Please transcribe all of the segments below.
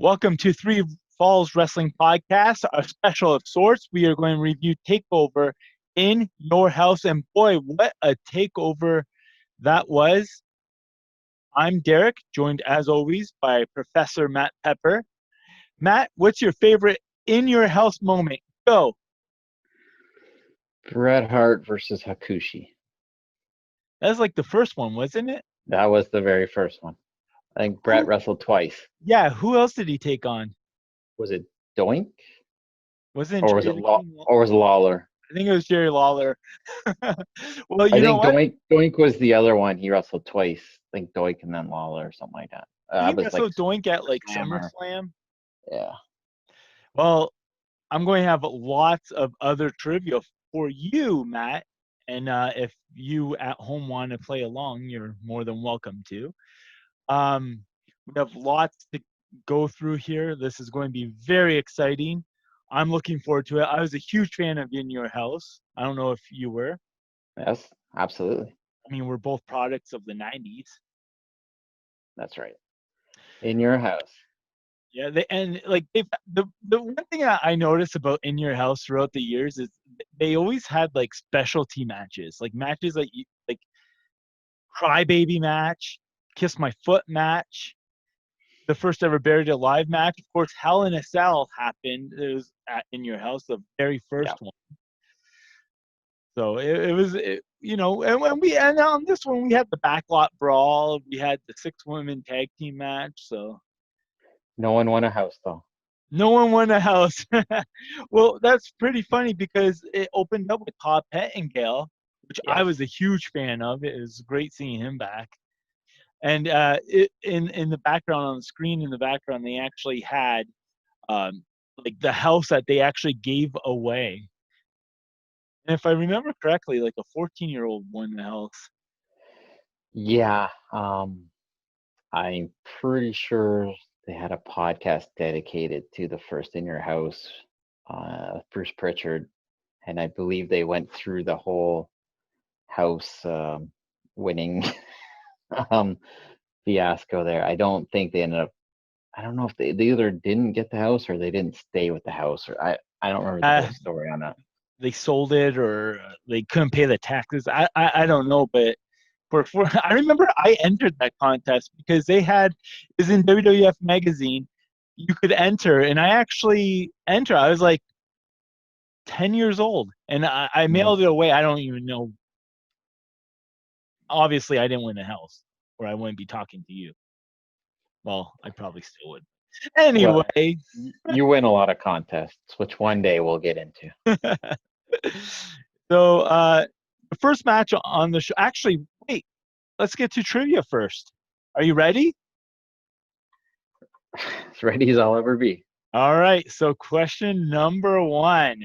Welcome to Three Falls Wrestling Podcast, a special of sorts. We are going to review Takeover in your house. And boy, what a takeover that was. I'm Derek, joined as always by Professor Matt Pepper. Matt, what's your favorite in your house moment? Go. Bret Hart versus Hakushi. That's like the first one, wasn't it? That was the very first one. I think Bret wrestled twice. Yeah, who else did he take on? Was it Doink? Wasn't Or was Jerry it the King? or was it Lawler? I think it was Jerry Lawler. Well, I you know think what? Doink was the other one. He wrestled twice. I think Doink and then Lawler or something like that. He I was like wrestled Doink at like Slammer. SummerSlam. Yeah. Well, I'm going to have lots of other trivia for you, Matt. And if you at home want to play along, you're more than welcome to. We have lots to go through here. This is going to be very exciting. I'm looking forward to it. I was a huge fan of In Your House. I don't know if you were. Yes, absolutely. I mean, we're both products of the 90s. That's right. In your house. Yeah, the one thing I noticed about In Your House throughout the years is they always had like specialty matches, like matches like Crybaby match, Kiss My Foot match, the first ever Buried Alive match. Of course, Hell in a Cell happened. It was In Your House, the very first one. So it was, and on this one we had the Backlot Brawl, we had the 6-woman tag team match. So no one won a house though. No one won a house. Well, that's pretty funny because it opened up with Todd Pettengill, which I was a huge fan of. It was great seeing him back. And in the background, on the screen in the background, they actually had like the house that they actually gave away. And if I remember correctly, like a 14-year-old won the house. Yeah. I'm pretty sure they had a podcast dedicated to the first In Your House, Bruce Pritchard, and I believe they went through the whole house winning fiasco there. I don't think they ended up. I don't know if they either didn't get the house or they didn't stay with the house, or I don't remember the whole story on that. They sold it or they couldn't pay the taxes. I don't know, but for I remember I entered that contest because they had is in WWF magazine. You could enter, and I actually entered. I was like 10 years old, and I mailed it away. I don't even know. Obviously, I didn't win the house, or I wouldn't be talking to you. Well, I probably still would. Anyway, well, you win a lot of contests, which one day we'll get into. So the first match on the show. Actually, wait. Let's get to trivia first. Are you ready? As ready as I'll ever be. All right. So question number 1.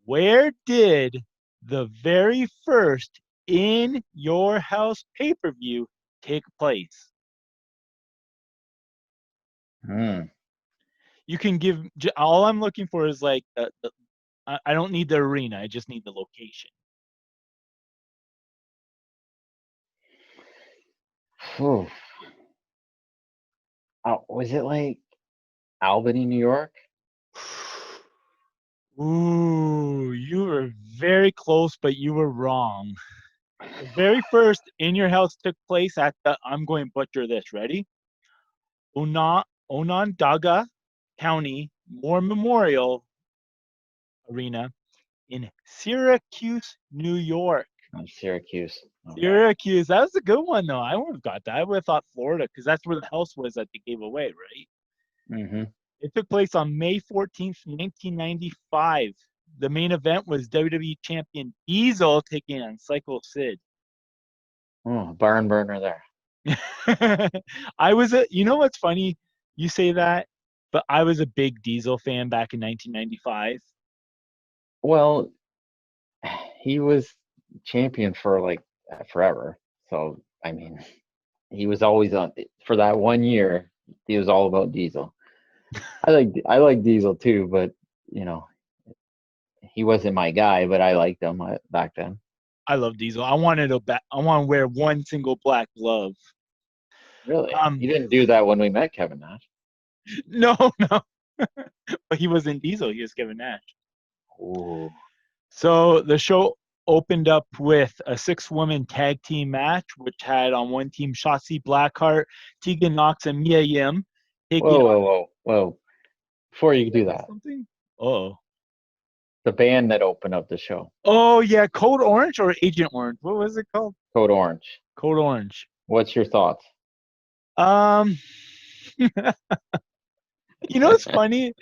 Where did the very first In Your House pay-per-view take place? You can give, all I'm looking for is like, I don't need the arena. I just need the location. Was it like Albany, New York? Ooh, you were very close, but you were wrong. The very first In Your House took place at the, I'm going to butcher this, ready? Onondaga County War Memorial Arena in Syracuse, New York. Syracuse. Okay. Syracuse. That was a good one, though. I would have got that. I would have thought Florida because that's where the house was that they gave away, right? Mm-hmm. It took place on May 14th, 1995. The main event was WWE Champion Diesel taking on Psycho Sid. Oh, barn burner there. I was you know what's funny? You say that, but I was a big Diesel fan back in 1995. Well, he was champion for like forever. So, I mean, he was always on for that 1 year. He was all about Diesel. I like Diesel too, but he wasn't my guy, but I liked him back then. I love Diesel. I want to wear one single black glove. Really? You didn't do that when we met Kevin Nash. No, no. But he wasn't Diesel. He was Kevin Nash. Ooh. So the show opened up with a 6-woman tag team match, which had on one team Shotzi Blackheart, Tegan Knox, and Mia Yim taking Whoa, on. whoa, whoa, whoa. Before you Did I do miss that, something? Oh. the band that opened up the show, Oh yeah, Code Orange or Agent Orange? What was it called? Code Orange. Code Orange. What's your thoughts? Um, it's funny.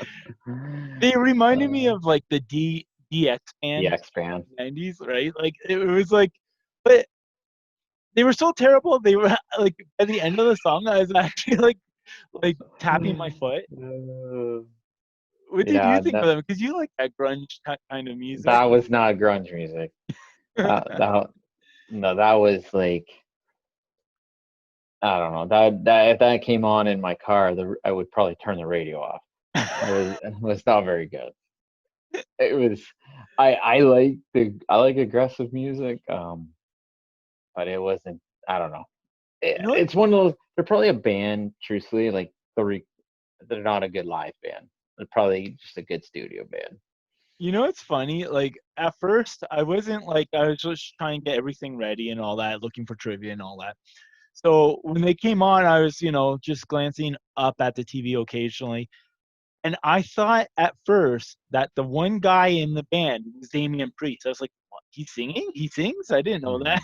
They reminded me Uh, of like the DX the band X band. 90s, right? Like it was like, but they were so terrible. They were like at the end of the song, I was actually like tapping my foot. What did you Yeah, think of them? Because you like that grunge kind of music. that was not grunge music. That no, that was like I don't know. That if that came on in my car, I would probably turn the radio off. It was not very good. It was I like aggressive music, but it wasn't. I don't know. You know what? It's one of those. They're probably a band, truthfully. Like they're not a good live band. They're probably just a good studio band. You know what's funny? Like at first, I wasn't like I was just trying to get everything ready and all that, looking for trivia and all that. So when they came on, I was just glancing up at the TV occasionally, and I thought at first that the one guy in the band was Damien Priest. I was like, what, he's singing? He sings? I didn't know that.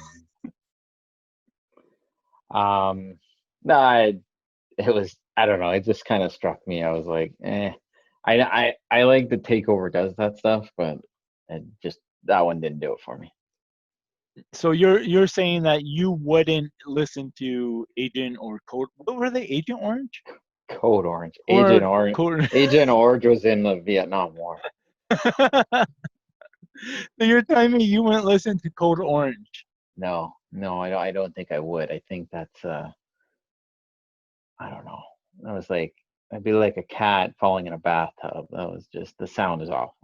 Hmm. No, it was I don't know. It just kind of struck me. I was like, eh. I like the Takeover does that stuff, but it just that one didn't do it for me. So you're saying that you wouldn't listen to Agent or Code? What were they? Agent Orange Code Orange, or Code? Agent Orange was in the Vietnam War. So you're telling me you wouldn't listen to Code Orange? No, no, I don't think I would. I think that's I don't know. That was like I'd be like a cat falling in a bathtub. That was just the sound is awful.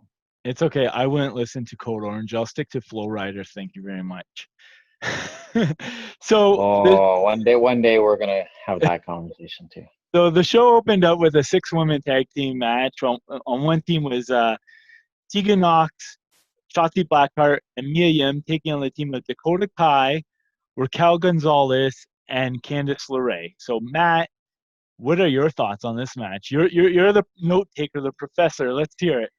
It's okay. I wouldn't listen to Code Orange. I'll stick to Flow Rider. Thank you very much. so the Oh, one day we're gonna have that conversation too. so the show opened up with a 6-woman tag team match. On one team was Tegan Knox, Shotzi Blackheart, and Mia Yim taking on the team of Dakota Kai, Raquel Gonzalez, and Candice LeRae. So Matt, what are your thoughts on this match? You're the note taker, the professor. Let's hear it.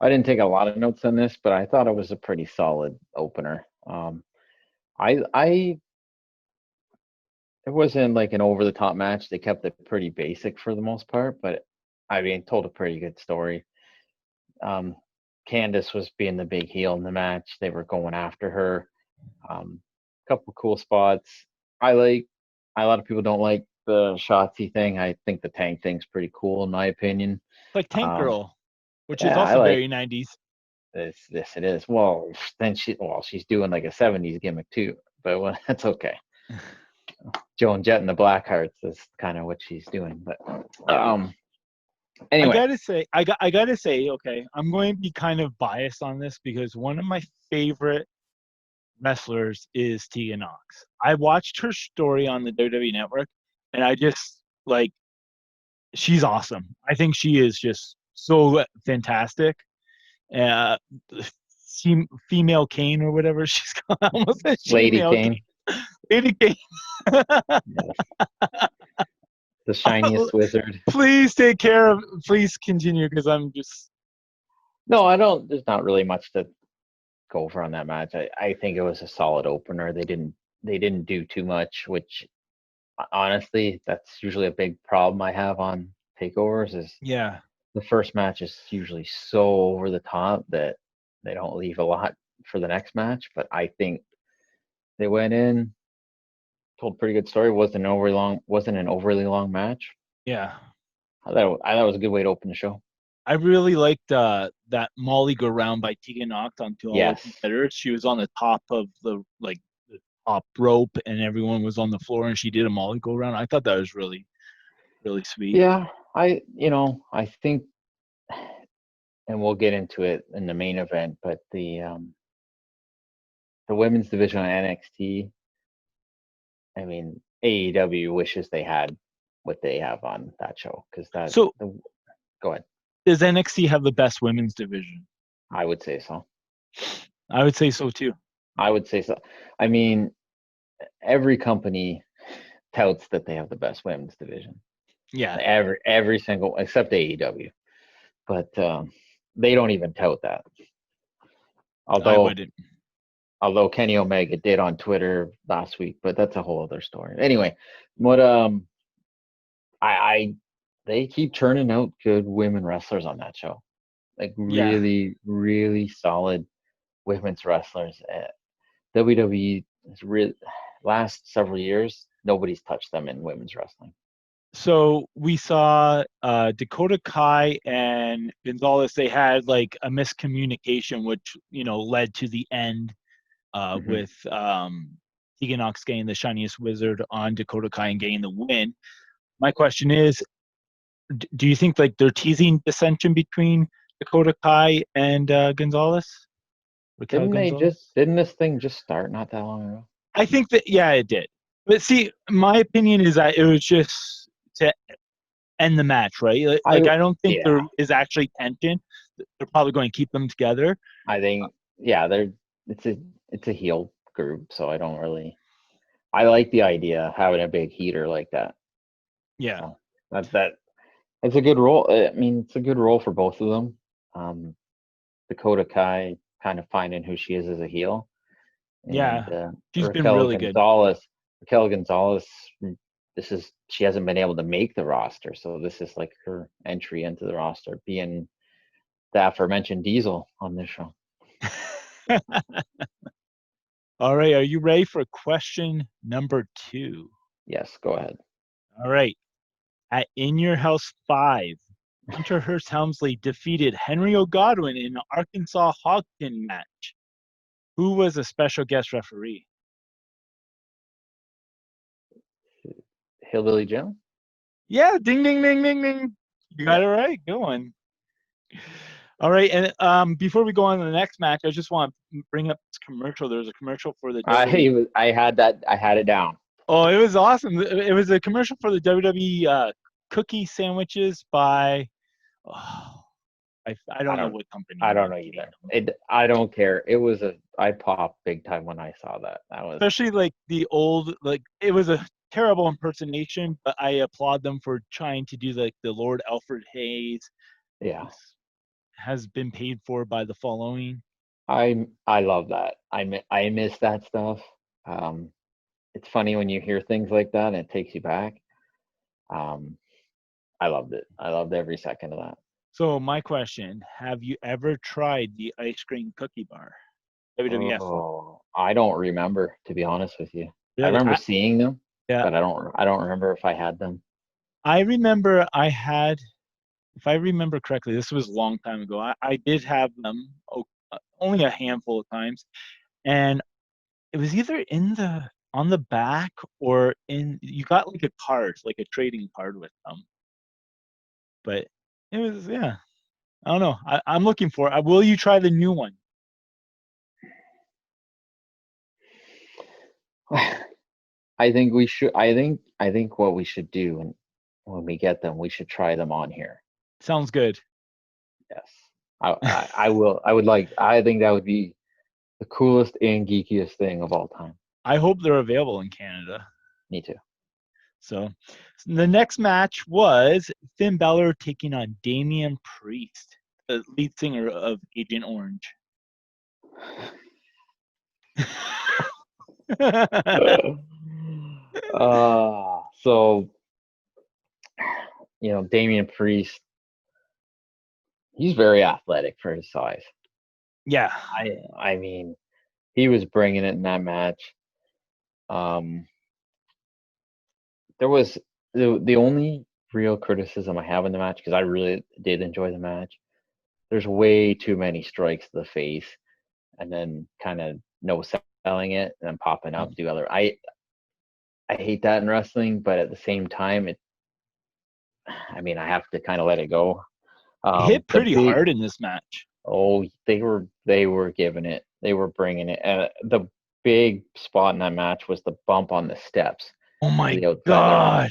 I didn't take a lot of notes on this, but I thought it was a pretty solid opener. I it wasn't like an over the top match. They kept it pretty basic for the most part, but I mean, told a pretty good story. Um, Candice was being the big heel in the match. They were going after her. Couple cool spots. I like. A lot of people don't like the Shotzi thing. I think the tank thing's pretty cool in my opinion. It's like Tank Um, Girl, which is yeah, I also like very 90s. this. This it is. Well, then she's doing like a '70s gimmick too, but well, that's okay. Joan Jett and the Blackhearts is kind of what she's doing. But I anyway, gotta say, I gotta say, okay, I'm going to be kind of biased on this because one of my favorite wrestlers is Tegan Knox. I watched her story on the WWE Network, and I just like she's awesome. I think she is just so fantastic. Uh, female Kane or whatever she's called. I almost said Lady female Kane, Kane. Lady Kane. yes, the shiniest wizard. Please take care of. Please continue because I'm just. No, I don't. There's not really much to go over on that match. I think it was a solid opener. They didn't do too much, which honestly, that's usually a big problem I have on takeovers. Is Yeah. the first match is usually so over the top that they don't leave a lot for the next match. But I think they went in, told a pretty good story. Wasn't an overly long match. Yeah. I thought it was a good way to open the show. I really liked that Molly go round by Tegan Knox onto all her Yes. competitors. She was on the top of the top rope, and everyone was on the floor, and she did a Molly go round. I thought that was really really sweet. Yeah, I think, and we'll get into it in the main event, but the women's division on NXT, I mean, AEW wishes they had what they have on that show, because that. So Go ahead. does NXT have the best women's division? I would say so. I would say so too. I would say so. I mean, every company touts that they have the best women's division. Yeah. Every single, except AEW, but they don't even tout that. I wouldn't. Although Kenny Omega did on Twitter last week, but that's a whole other story. Anyway, what they keep churning out good women wrestlers on that show, like really, really solid women's wrestlers. WWE is really, last several years, nobody's touched them in women's wrestling. So we saw Dakota Kai and Gonzalez. They had like a miscommunication, which led to the end with Tegan Nox getting the shiniest wizard on Dakota Kai and getting the win. My question is, do you think like they're teasing dissension between Dakota Kai and Gonzalez? Didn't this thing just start not that long ago? I think that it did. But see, my opinion is that it was just to end the match, right? Like I don't think there is actually tension. They're probably going to keep them together. I think it's a heel group, so I like the idea of having a big heater like that. Yeah. So it's a good role. I mean, it's a good role for both of them. Dakota Kai kind of finding who she is as a heel. And, she's been really good. Raquel Gonzalez, she hasn't been able to make the roster, so this is like her entry into the roster, being the aforementioned Diesel on this show. All right, are you ready for question number 2? Yes, go ahead. All right. At In Your House 5, Hunter Hearst Helmsley defeated Henry O'Godwin in an Arkansas Hogton match. Who was a special guest referee? Hillbilly Jim? Yeah, ding, ding, ding, ding, ding. You got it right. Good one. All right, and before we go on to the next match, I just want to bring up this commercial. There's a commercial for the WWE. I had it down. Oh, it was awesome. It was a commercial for the WWE cookie sandwiches by I don't know what company. I don't know either. I don't care. I popped big time when I saw that. That was especially like the old, like it was a terrible impersonation, but I applaud them for trying to do like the Lord Alfred Hayes. Yeah. Has been paid for by the following. I love that. I miss that stuff. It's funny when you hear things like that and it takes you back. I loved it. I loved every second of that. So my question, have you ever tried the ice cream cookie bar? WWF. Oh, I don't remember, to be honest with you. Really? I remember seeing them, but I don't remember if I had them. I remember I had, if I remember correctly, this was a long time ago. I did have them only a handful of times, and it was either on the back or you got like a card, like a trading card with them. But it was, I don't know. I'm looking for it. Will you try the new one? I think we should. I think what we should do, when we get them, we should try them on here. Sounds good. Yes, I will. I think that would be the coolest and geekiest thing of all time. I hope they're available in Canada. Me too. So the next match was Finn Balor taking on Damien Priest, the lead singer of Agent Orange. So Damien Priest, he's very athletic for his size. Yeah. I mean, he was bringing it in that match. There was the only real criticism I have in the match, because I really did enjoy the match. There's way too many strikes to the face, and then kind of no selling it and then popping up, do other. I hate that in wrestling, but at the same time, I have to kind of let it go. It hit pretty hard in this match. Oh, they were giving it. They were bringing it. The big spot in that match was the bump on the steps. Oh my God.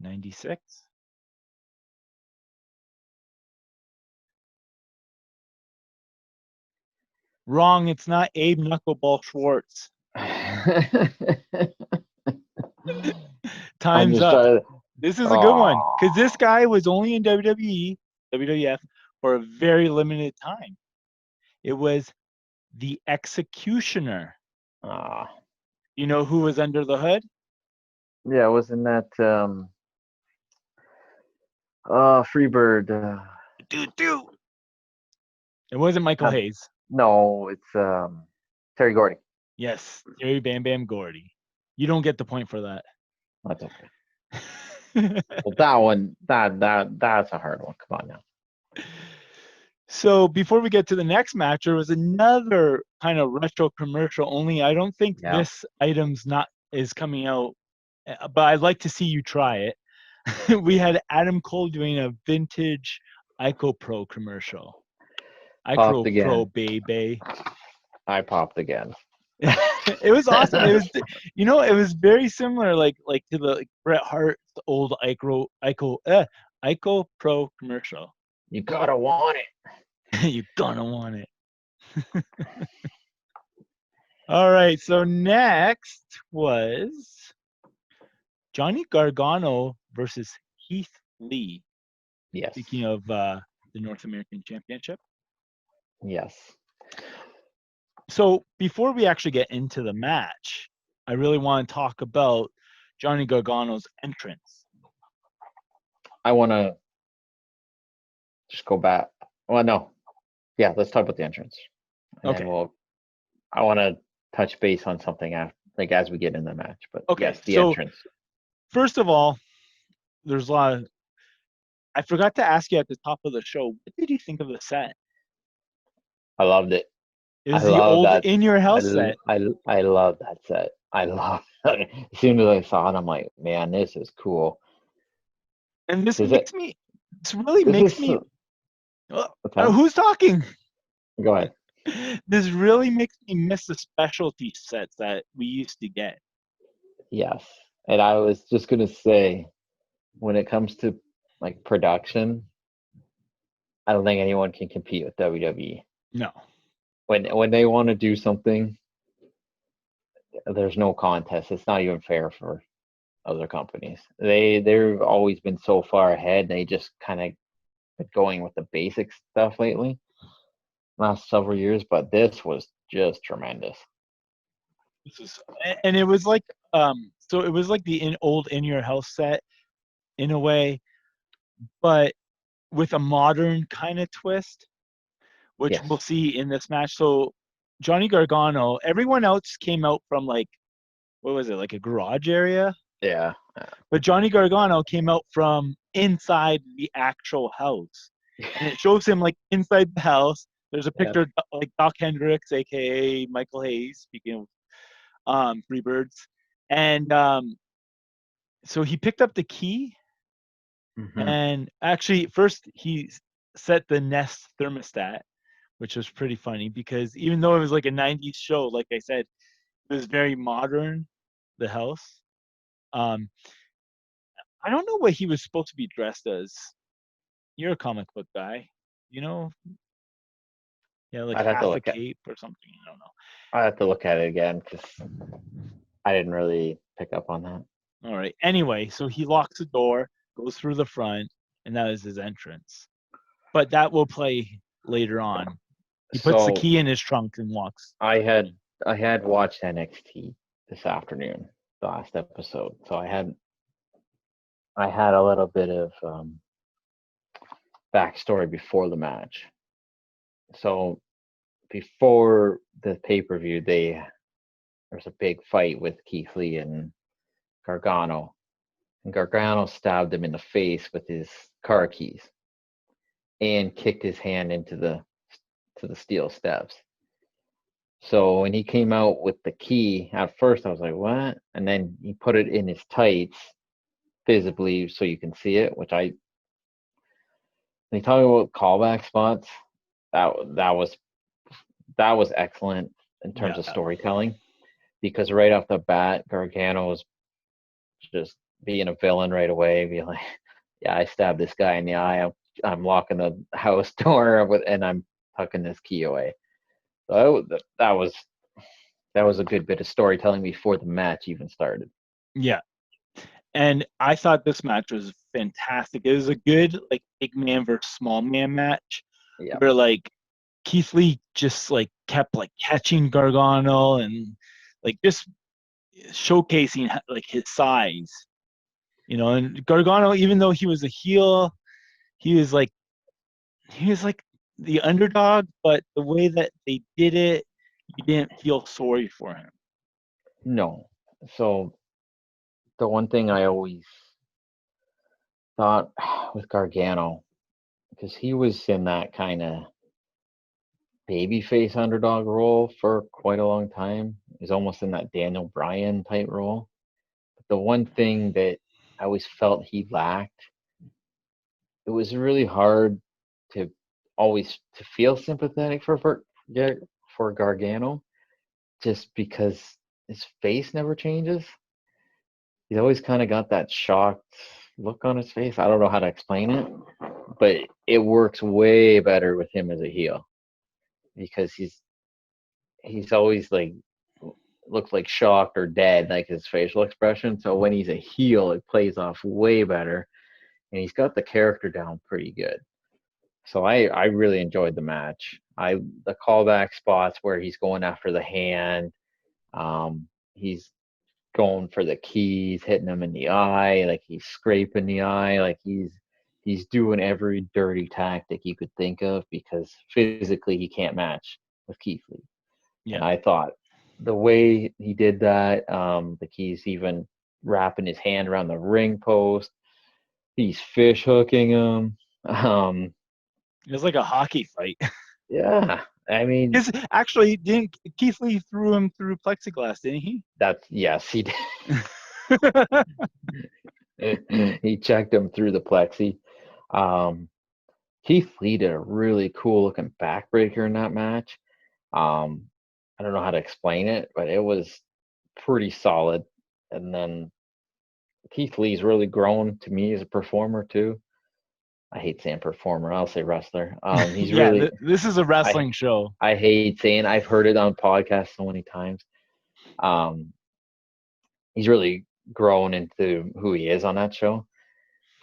96. Wrong. It's not Abe Knuckleball Schwartz. Time's up. This is a good one because this guy was only in WWE, WWF for a very limited time. It was the Executioner. You know who was under the hood? Yeah, wasn't that Freebird? It wasn't Michael Hayes. No, it's Terry Gordy. Yes, Terry Bam Bam Gordy. You don't get the point for that. That's okay. Well, that one, that's a hard one. Come on now. So before we get to the next match, there was another kind of retro commercial. Only I don't think this item's is coming out, but I'd like to see you try it. We had Adam Cole doing a vintage Ico Pro commercial. Ico Pro, baby. I popped again. It was awesome. It was, it was very similar, like to the Bret Hart's old Ico Pro commercial. You gotta want it. You're gonna want it. All right. So next was Johnny Gargano versus Keith Lee. Yes. Speaking of the North American Championship. Yes. So before we actually get into the match, I really want to talk about Johnny Gargano's entrance. I want to just go back. Well, no. Yeah, let's talk about the entrance. And okay. Then I want to touch base on something as we get in the match. But yes, the entrance. First of all, there's a lot of. I forgot to ask you at the top of the show. What did you think of the set? I loved it. It was the old In Your House set. I love that set. I love it. As soon as I saw it, I'm like, man, this is cool. And this makes me. This really makes me. Who's talking? Go ahead. This really makes me miss the specialty sets that we used to get. Yes. And I was just going to say, when it comes to like production, I don't think anyone can compete with WWE. No. When they want to do something, there's no contest. It's not even fair for other companies. They've always been so far ahead. They just kind of been going with the basic stuff lately, last several years. But this was just tremendous. And it was like so it was like the old In Your House set in a way, but with a modern kind of twist, which we'll see in this match. So Johnny Gargano, everyone else came out from like, what was it, like a garage area? Yeah. But Johnny Gargano came out from inside the actual house. And it shows him like inside the house. There's a picture of like Doc Hendricks, aka Michael Hayes, speaking of Freebirds. And so he picked up the key. Mm-hmm. And actually, first he set the Nest thermostat, which was pretty funny because even though it was like a 90s show, like I said, it was very modern, the house. I don't know what he was supposed to be dressed as. You're a comic book guy, like half a cape or something. I don't know. I have to look at it again because I didn't really pick up on that. All right. Anyway, so he locks the door, goes through the front, and that is his entrance. But that will play later on. He puts the key in his trunk and walks. I had watched NXT this afternoon, the last episode. So I had a little bit of backstory before the match. So before the pay-per-view, there's a big fight with Keith Lee and Gargano. And Gargano stabbed him in the face with his car keys and kicked his hand into the steel steps. So when he came out with the key, at first I was like, what? And then he put it in his tights visibly so you can see it, which when you talk about callback spots, that was excellent in terms of storytelling, because right off the bat, Gargano was just being a villain right away, be like, yeah, I stabbed this guy in the eye. I'm locking the house door and I'm tucking this key away. So that was a good bit of storytelling before the match even started. Yeah. And I thought this match was fantastic. It was a good like big man versus small man match Yeah. where like Keith Lee just like kept like catching Gargano and like just showcasing like his size, and Gargano, even though he was a heel, he was like he was like the underdog, but the way that they did it, you didn't feel sorry for him. No. So the one thing I always thought with Gargano, because he was in that kind of babyface underdog role for quite a long time. He's almost in that Daniel Bryan type role. But the one thing that I always felt he lacked, it was really hard to always to feel sympathetic for Gargano, just because his face never changes. He's always kind of got that shocked look on his face. I don't know how to explain it, but it works way better with him as a heel because he's always like looks like shocked or dead, like his facial expression. So when he's a heel, it plays off way better, and he's got the character down pretty good. So I really enjoyed the match. The callback spots where he's going after the hand, he's going for the keys, hitting him in the eye, like he's scraping the eye, like he's doing every dirty tactic you could think of because physically he can't match with Keith Lee. Yeah. And I thought the way he did that, like he's even wrapping his hand around the ring post, he's fish hooking him. It was like a hockey fight. Yeah, I mean, His actually didn't Keith Lee threw him through plexiglass, didn't he? yes, he did. He checked him through the plexi. Um, Keith Lee did a really cool looking backbreaker in that match. Um, I don't know how to explain it, but it was pretty solid. And then Keith Lee's really grown to me as a performer too. I hate saying performer. I'll say wrestler. He's Yeah, really this is a I wrestling show. I hate saying. I've heard it on podcasts so many times. Um, he's really grown into who he is on that show.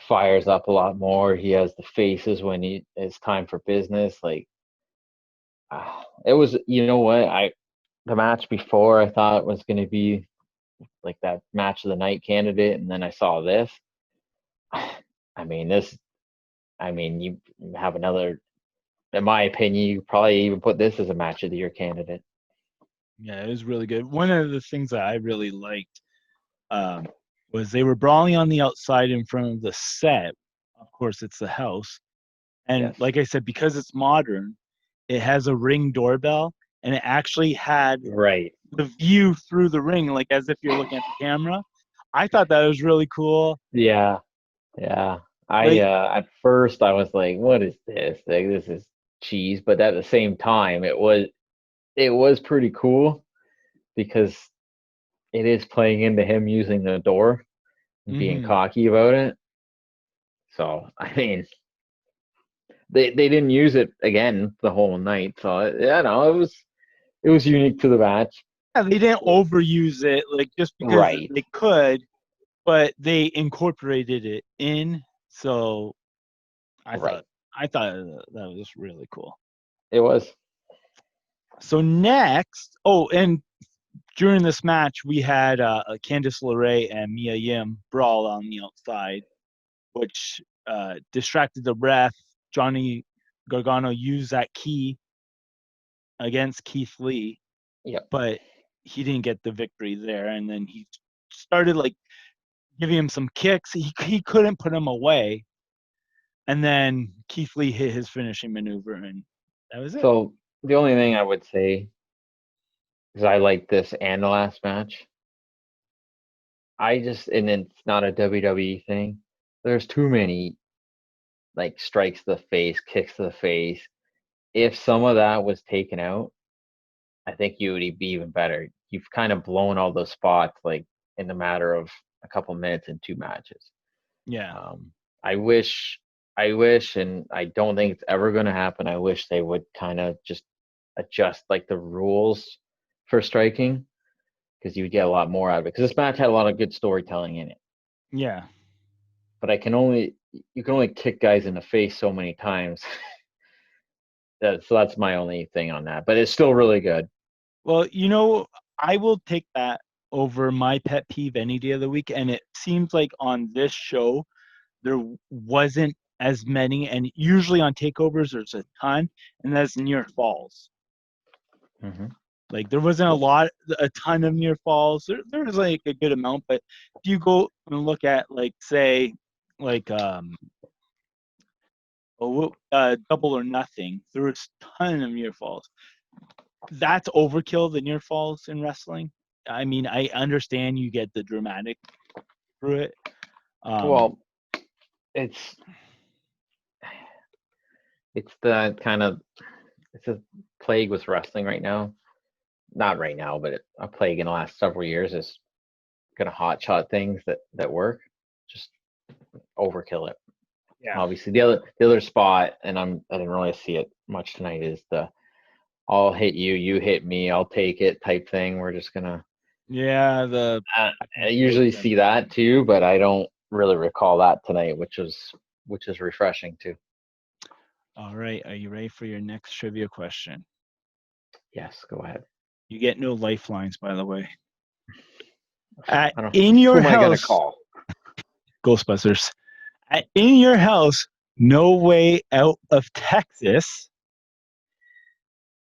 Fires up a lot more. He has the faces when it's time for business. Like it was, you know what? The match before I thought was going to be like that match of the night candidate, and then I saw this. I mean, you have another. In my opinion, you probably even put this as a match of the year candidate. Yeah, it was really good. One of the things that I really liked was they were brawling on the outside in front of the set. Of course, it's the house. And Yes. like I said, because it's modern, it has a Ring doorbell, and it actually had Right. the view through the ring, like as if you're looking at the camera. I thought that was really cool. Yeah. Yeah. Like, At first I was like, what is this? Like this is cheese, but at the same time it was pretty cool because it is playing into him using the door and being mm-hmm. cocky about it. So I mean they didn't use it again the whole night. So yeah, no, it was unique to the match. Yeah, they didn't overuse it, like just because Right. they could, but they incorporated it in. So I Right. thought I thought that was really cool. It was. So next, and during this match, we had Candice LeRae and Mia Yim brawl on the outside, which distracted the ref. Johnny Gargano used that key against Keith Lee, Yep. but he didn't get the victory there. And then he started like giving him some kicks. He couldn't put him away. And then Keith Lee hit his finishing maneuver, and that was it. So the only thing I would say is I like this and the last match. And it's not a WWE thing. There's too many like strikes to the face, kicks to the face. If some of that was taken out, I think you would be even better. You've kind of blown all those spots like in the matter of a couple minutes in 2 matches. Yeah. I wish, and I don't think it's ever going to happen. I wish they would kind of just adjust like the rules for striking, because you would get a lot more out of it. Because this match had a lot of good storytelling in it. Yeah. But you can only kick guys in the face so many times. So that's my only thing on that. But it's still really good. Well, I will take that over my pet peeve any day of the week. And it seems like on this show, there wasn't as many. And usually on takeovers, there's a ton, and that's near falls. Mm-hmm. Like there wasn't a ton of near falls. There was like a good amount, but if you go and look at like say like Double or Nothing, there was a ton of near falls. That's overkill, the near falls in wrestling. I mean, I understand you get the dramatic through it. Well, it's the kind of, it's a plague with wrestling right now. Not right now, but a plague in the last several years is kind of hotshot things that work. Just overkill it. Yeah. Obviously, the other spot, and I didn't really see it much tonight, is the I'll hit you, you hit me, I'll take it type thing. We're just gonna. Yeah, I usually see that too, but I don't really recall that tonight, which is refreshing too. All right, are you ready for your next trivia question? Yes, go ahead. You get no lifelines, by the way. In your house, who am I gonna call? Ghostbusters. In Your House, No Way Out of Texas.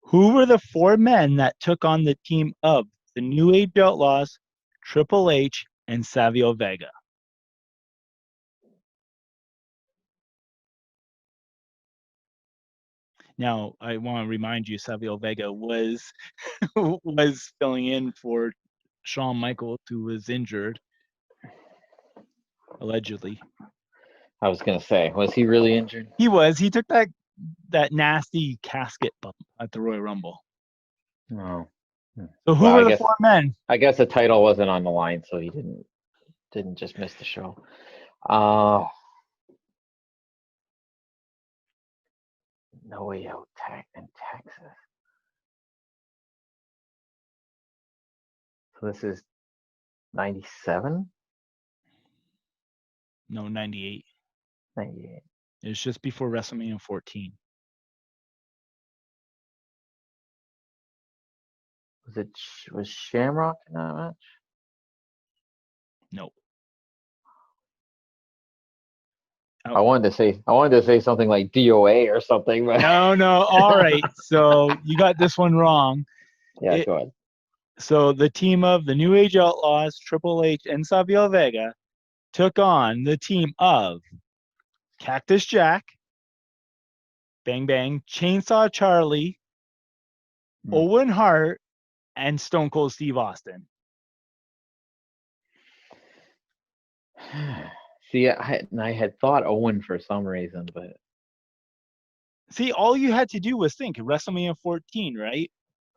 Who were the 4 men that took on the team of the New Age Outlaws, Triple H, and Savio Vega? Now, I want to remind you, Savio Vega was filling in for Shawn Michaels, who was injured, allegedly. I was gonna say, was he really injured? He was. He took that nasty casket bump at the Royal Rumble. No. So who were the 4 men? I guess the title wasn't on the line, so he didn't just miss the show. No Way Out in Texas. So this is 97? No, 98. 98. It was just before WrestleMania 14. Was Shamrock in that match? No. I wanted to say something like DOA or something, but no. All right, so you got this one wrong. Yeah, go ahead. So the team of the New Age Outlaws, Triple H, and Savio Vega took on the team of Cactus Jack, Bang Bang, Chainsaw Charlie, Owen Hart, and Stone Cold Steve Austin. See, I had thought Owen for some reason, but see, all you had to do was think WrestleMania 14, right?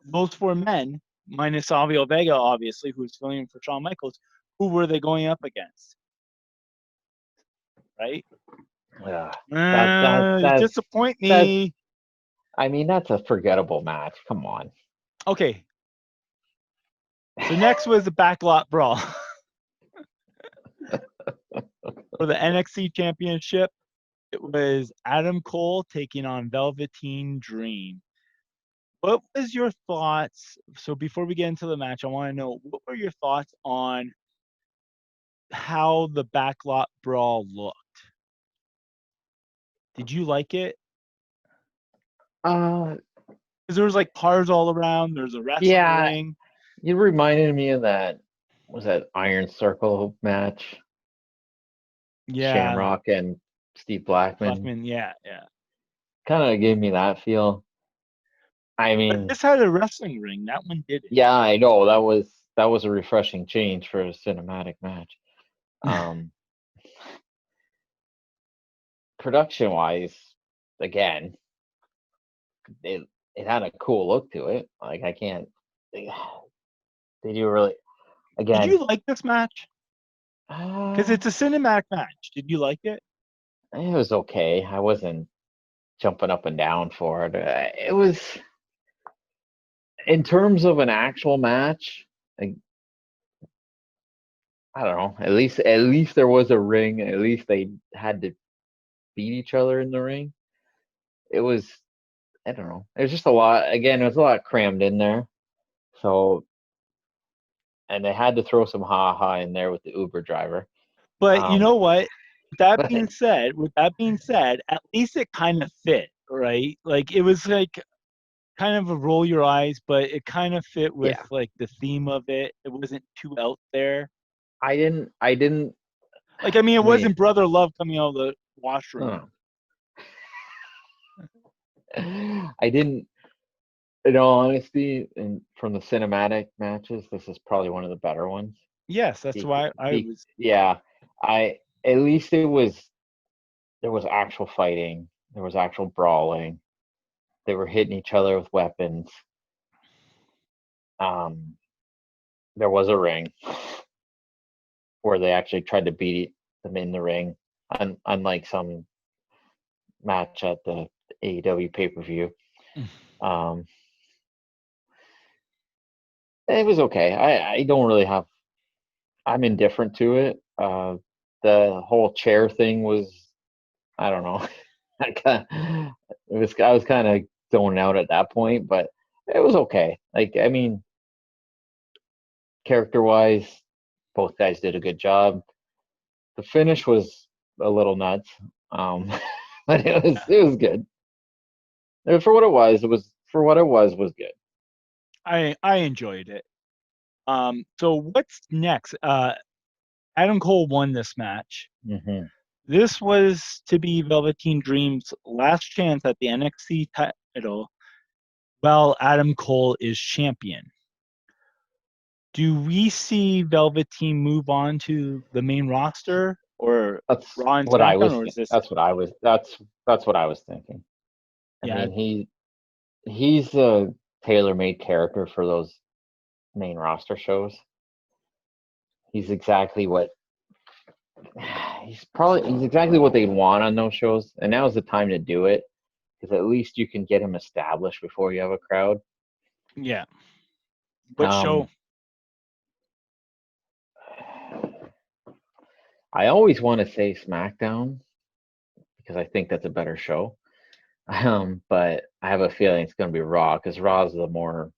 Those 4 men, minus Savio Vega, obviously, who's filling in for Shawn Michaels, who were they going up against? Right? Yeah. Disappoint me. I mean, that's a forgettable match. Come on. Okay. So next was the Backlot Brawl. For the NXT Championship, it was Adam Cole taking on Velveteen Dream. What was your thoughts? So before we get into the match, I want to know, what were your thoughts on how the Backlot Brawl looked? Did you like it? Because there was like cars all around. There's a wrestling ring. You reminded me of that Iron Circle match? Yeah. Shamrock and Steve Blackman. Yeah. Kind of gave me that feel. I mean, but this had a wrestling ring. That one didn't. Yeah, I know. That was a refreshing change for a cinematic match. Production wise, again, it had a cool look to it. Like I can't. They do really. Again, did you like this match? Because it's a cinematic match. Did you like it? It was okay. I wasn't jumping up and down for it. It was, in terms of an actual match, like, I don't know. At least there was a ring. At least they had to beat each other in the ring. It was, I don't know. It was just a lot. Again, it was a lot crammed in there. So, and they had to throw some ha in there with the Uber driver. But you Um, know what? but With that being said, at least it kind of fit, right? Like it was like kind of a roll your eyes, but it kind of fit with yeah, like the theme of it. It wasn't too out there. I didn't. Like I mean, it I mean, wasn't brother love coming out of the washroom. no. I didn't. In all honesty, and from the cinematic matches, this is probably one of the better ones. Yes, that's Be, why I was. yeah, I at least it was, there was actual fighting, there was actual brawling. They were hitting each other with weapons. Um, there was a ring where they actually tried to beat them in the ring, unlike some match at the AEW pay per view. Um, it was okay. I don't really have. I'm indifferent to it. The whole chair thing was, I don't know. I was kind of zoning out at that point, but it was okay. Like, I mean, character wise, both guys did a good job. The finish was a little nuts, um, but it was good. For what it was good. I enjoyed it. So what's next? Adam Cole won this match. Hmm. This was to be Velveteen Dream's last chance at the NXT title while Adam Cole is champion. Do we see Velveteen move on to the main roster or That's Raw and what I SmackDown, was. or is this? That's what I was thinking. I Yeah, mean, he's a tailor-made character for those main roster shows. He's exactly what he's exactly what they'd want on those shows, and now's the time to do it because at least you can get him established before you have a crowd. yeah. What show? Um, I always want to say SmackDown because I think that's a better show. But I have a feeling it's going to be Raw because Raw is the more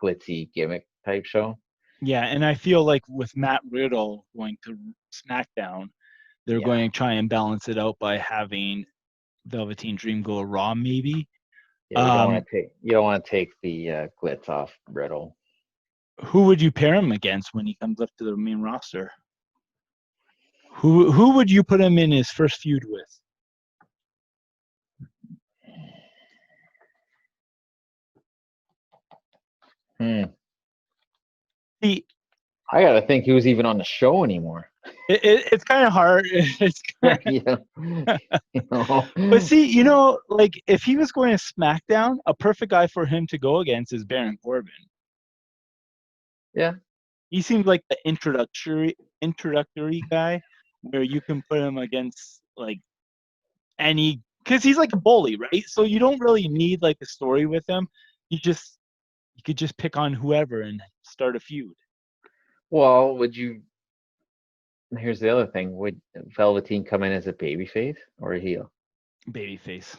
glitzy gimmick type show. Yeah, and I feel like with Matt Riddle going to SmackDown, they're Yeah, going to try and balance it out by having Velveteen Dream go Raw, maybe. yeah. You don't want to take the glitz off Riddle. Who would you pair him against when he comes up to the main roster? Who would you put him in his first feud with? Hmm. See, I gotta think who's even on the show anymore. it's kind of hard. It's you know. but see, like if he was going to SmackDown, a perfect guy for him to go against is Baron Corbin. Yeah. He seems like the introductory guy where you can put him against like any because he's like a bully, right? So you don't really need like a story with him. You could just pick on whoever and start a feud. Well, would you? Here's the other thing: would Velveteen come in as a babyface or a heel? Babyface.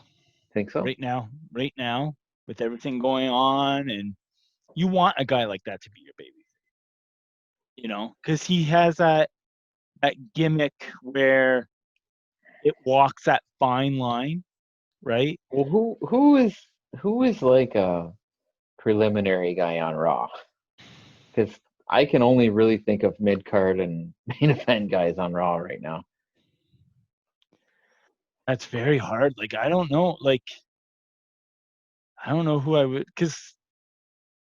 Think so? Right now, with everything going on, and you want a guy like that to be your babyface, because he has that gimmick where it walks that fine line, right? Well, who is like a preliminary guy on Raw? Because I can only really think of mid card and main event guys on Raw right now. That's very hard. Like I don't know. Like I don't know who I would, because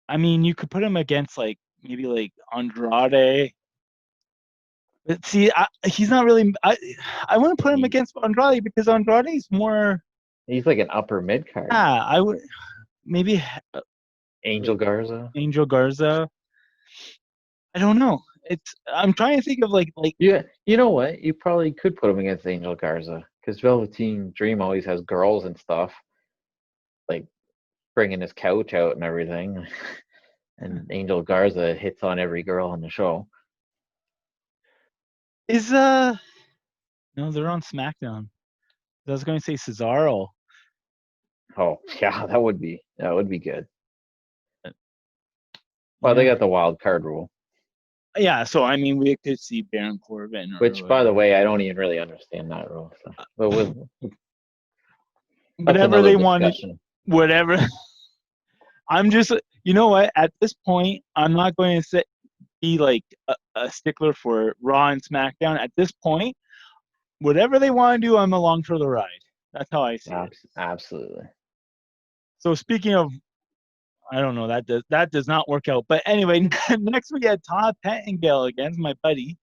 I mean you could put him against like maybe like Andrade. But see, he's not really. I want to put him He, against Andrade because Andrade's more. he's like an upper mid card. Yeah, I would maybe Angel Garza. Angel Garza. I don't know. I'm trying to think of like Yeah, you know what? You probably could put him against Angel Garza because Velveteen Dream always has girls and stuff, like bringing his couch out and everything. And Angel Garza hits on every girl on the show. is no, they're on SmackDown. I was going to say Cesaro. Oh yeah, that would be good. Well, they Yeah. got the wild card rule, Yeah, so I mean, we could see Baron Corbin or which, by the whatever. way, I don't even really understand that rule. So, but that's Whatever another they wanted, discussion. whatever. I'm just, you know what? At this point, I'm not going to be like a stickler for Raw and SmackDown. At this point, whatever they want to do, I'm along for the ride. That's how I see it. Absolutely. So speaking of, I don't know, that does not work out. But anyway, next we had Todd Pettengill against my buddy.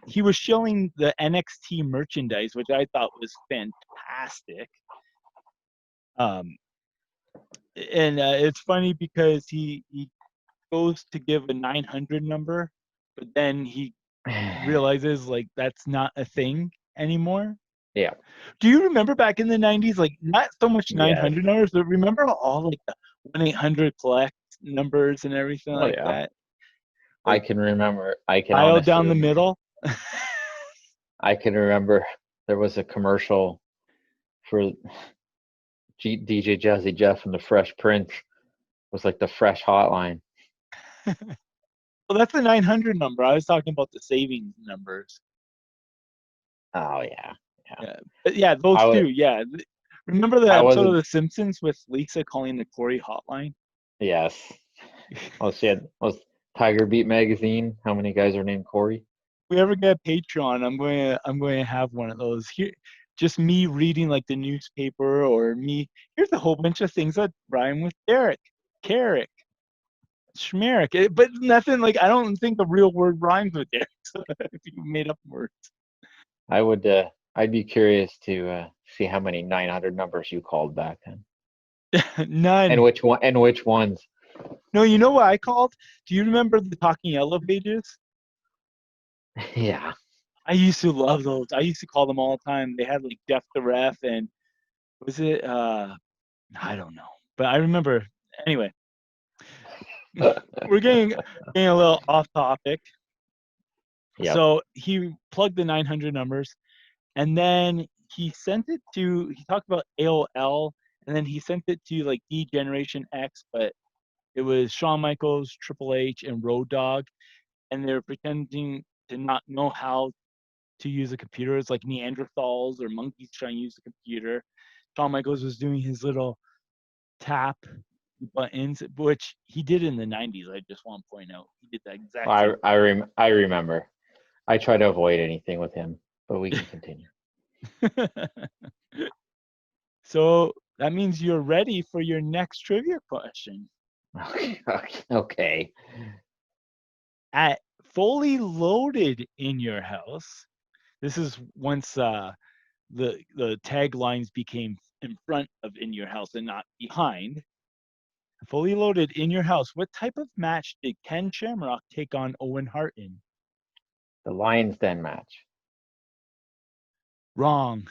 He was showing the NXT merchandise, which I thought was fantastic. And it's funny because he goes to give a 900 number, but then he realizes like that's not a thing anymore. Yeah. Do you remember back in the 90s, like not so much 900 Yes. numbers, but remember all like the 1-800 collect numbers and everything Oh like yeah. that? I Like can remember. I can aisle honestly down the remember. middle. I can remember there was a commercial for DJ Jazzy Jeff and the Fresh Prince. It was like the Fresh Hotline. Well, that's the 900 number. I was talking about the savings numbers. Oh yeah. Yeah, but yeah, those I was two. Yeah, remember the I episode of wasn't. The Simpsons with Lisa calling the Corey hotline? Yes. Oh, she had was Tiger Beat magazine. How many guys are named Corey? If we ever get Patreon, I'm going to have one of those here. Just me reading like the newspaper, or me. Here's a whole bunch of things that rhyme with Derek, Carrick, Schmerrick, but nothing like I don't think the real word rhymes with Derek. So if you made up words, I would. I'd be curious to see how many 900 numbers you called back then, none. and which one, and which ones. No, you know what I called? Do you remember the Talking Yellow pages? Yeah. I used to love those. I used to call them all the time. They had like Jeff the Ref and was it I don't know. But I remember anyway. We're getting a little off topic. Yep. So he plugged the 900 numbers and then he talked about AOL and then he sent it to like D Generation X, but it was Shawn Michaels, Triple H, and Road Dogg, and they were pretending to not know how to use a computer. It's like Neanderthals or monkeys trying to use the computer. Shawn Michaels was doing his little tap buttons, which he did in the 90s. I just want to point out. He did the exact same I remember. I try to avoid anything with him, but we can continue. So that means you're ready for your next trivia question. Okay. At Fully Loaded in Your House, this is once the taglines became in front of In Your House and not behind. Fully Loaded in Your House, what type of match did Ken Shamrock take on Owen Hart in? The Lions Den match. Wrong.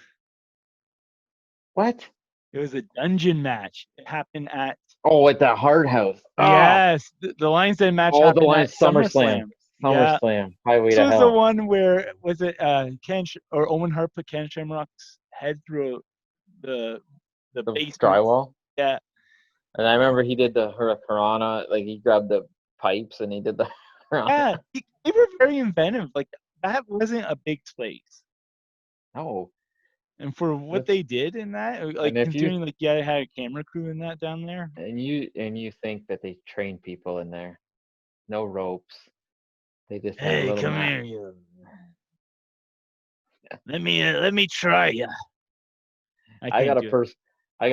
What? It was a dungeon match. It happened at At the Hard House. yes, the Lions Den match Oh, the happened at Lions SummerSlam. Yeah, SummerSlam. Highway this to was the Hell. one where was it or Owen Hart put Ken Shamrock's head through the basement. Drywall. Yeah, And I remember he did the Hurricane, like he grabbed the pipes and he did the yeah. They were very inventive. Like that wasn't a big place. No. And for what they did in that, like And if you considering like yeah, they had a camera crew in that down there. and you think that they train people in there. No ropes. They just had a Hey, little come mat. here, you. Let me try you. I got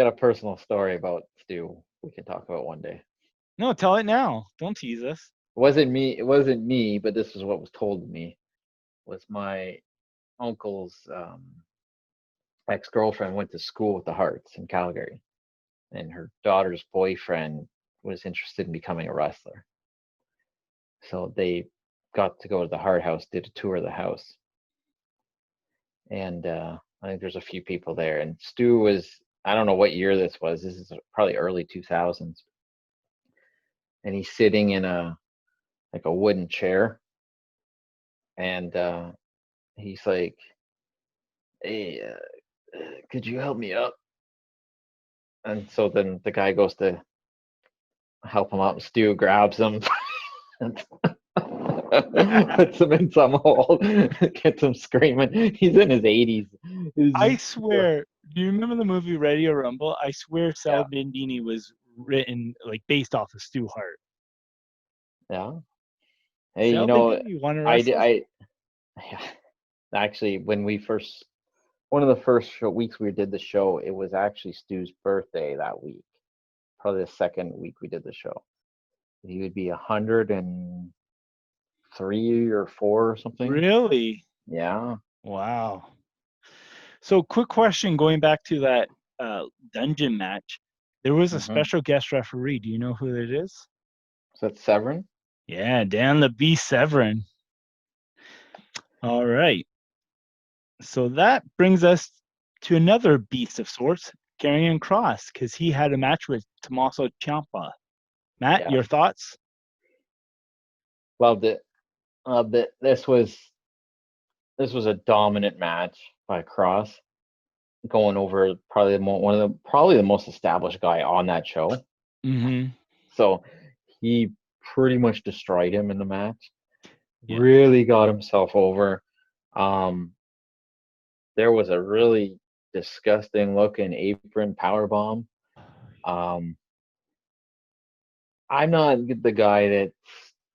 a personal story about Stu we can talk about one day. No, tell it now. Don't tease us. It wasn't me, but this is what was told to me. Was my uncle's ex-girlfriend went to school with the Harts in Calgary, and her daughter's boyfriend was interested in becoming a wrestler. So they got to go to the Hart House, did a tour of the house, and I think there's a few people there. And Stu was, I don't know what year this was. This is probably early 2000s, and he's sitting in a wooden chair, and he's like, "Hey, could you help me up?" And so then the guy goes to help him up. Stu grabs him, and puts him in some hole, gets him screaming. He's in his 80s. I swear, do you remember the movie Ready or Rumble? I swear Sal Yeah. Bandini was written like based off of Stu Hart. Yeah. Hey, Sal you know, Bandini won a I wrestle? yeah, actually, when we first, one of the first weeks we did the show, it was actually Stu's birthday that week. Probably the second week we did the show. He would be 103 or 4 or something. Really? Yeah. Wow. So, quick question going back to that dungeon match. There was a special guest referee. Do you know who it is? Is that Severin? Yeah, Dan the Beast Severin. All right. So that brings us to another beast of sorts, Karrion Kross, because he had a match with Tommaso Ciampa. Matt, your thoughts? Loved it. Loved it. This was a dominant match by Kross, going over probably the most established guy on that show. Mm-hmm. So he pretty much destroyed him in the match. Yeah. Really got himself over. There was a really disgusting looking apron powerbomb. I'm not the guy that's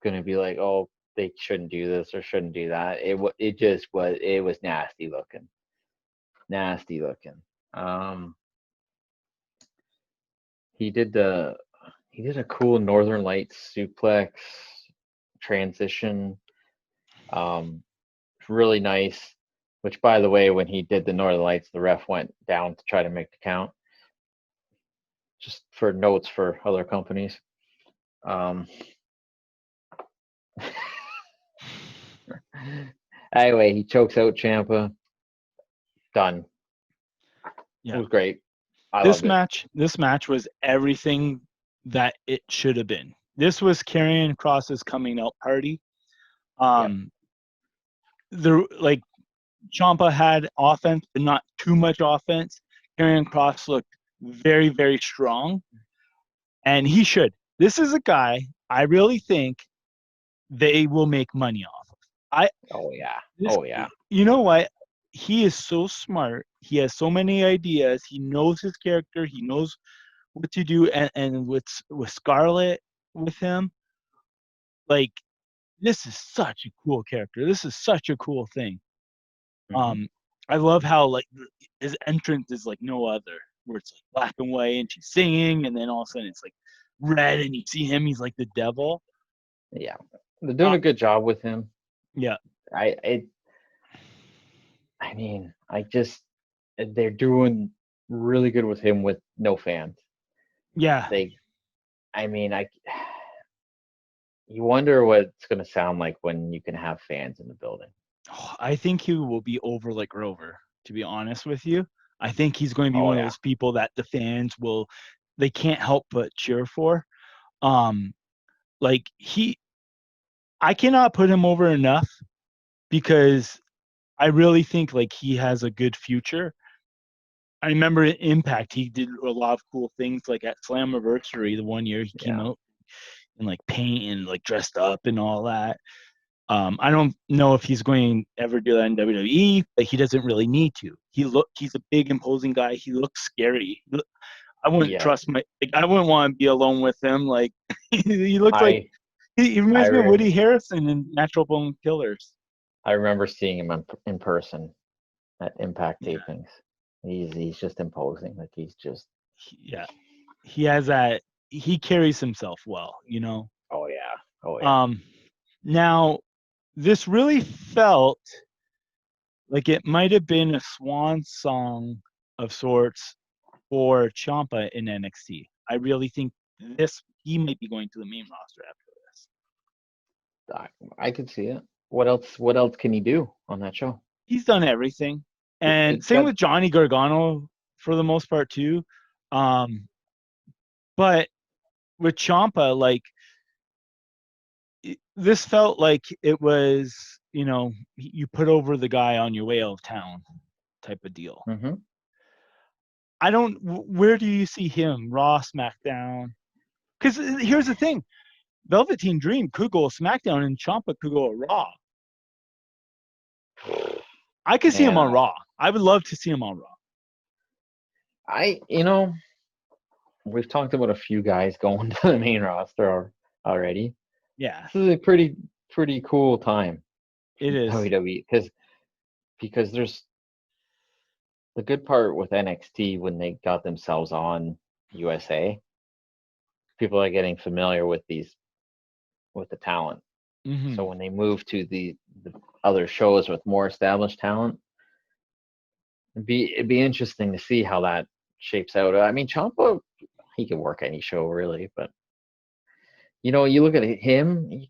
gonna be like, oh, they shouldn't do this or shouldn't do that. It was nasty looking. Nasty looking. He did a cool Northern Lights suplex transition. Really nice. Which, by the way, when he did the Northern Lights, the ref went down to try to make the count. Just for notes for other companies. Anyway, he chokes out Ciampa. Done. Yeah. It was great. This match was everything that it should have been. This was Karrion Kross's coming out party. Ciampa had offense, but not too much offense. Karrion Kross looked very, very strong, and he should. This is a guy I really think they will make money off of. You know what? He is so smart. He has so many ideas. He knows his character. He knows what to do. And with Scarlett with him, like, this is such a cool character. This is such a cool thing. I love how like his entrance is like no other, where it's like black and white and she's singing, and then all of a sudden it's like red and you see him, he's like the devil. Yeah, they're doing a good job with him. Yeah, they're doing really good with him with no fans. Yeah. You wonder what it's going to sound like when you can have fans in the building. I think he will be over like Rover, to be honest with you. I think he's going to be one of those people that the fans they can't help but cheer for. I cannot put him over enough because I really think like he has a good future. I remember in Impact, he did a lot of cool things, like at Slammiversary, the one year he came out in like paint and like dressed up and all that. I don't know if he's going to ever do that in WWE, but he doesn't really need to. He's a big, imposing guy. He looks scary. I wouldn't trust I wouldn't want to be alone with him. Like he looks like he reminds me of Woody Harrelson in Natural Born Killers. I remember seeing him in person at Impact tapings. He's just imposing. Like he has that. He carries himself well, you know. Oh yeah. Now this really felt like it might have been a swan song of sorts for Ciampa in NXT. I really think he might be going to the main roster after this. I could see it. What else? What else can he do on that show? He's done everything, and same That with Johnny Gargano for the most part too. But with Ciampa, like this felt like it was, you put over the guy on your way out of town type of deal. Mm-hmm. Where do you see him? Raw, SmackDown? Because here's the thing, Velveteen Dream could go SmackDown and Ciampa could go Raw. I could see him on Raw. I would love to see him on Raw. We've talked about a few guys going to the main roster already. Yeah. This is a pretty cool time. It is. WWE, because there's the good part with NXT when they got themselves on USA. People are getting familiar with the talent. Mm-hmm. So when they move to the other shows with more established talent, it'd be interesting to see how that shapes out. I mean, Ciampa, he can work any show really, but you look at him,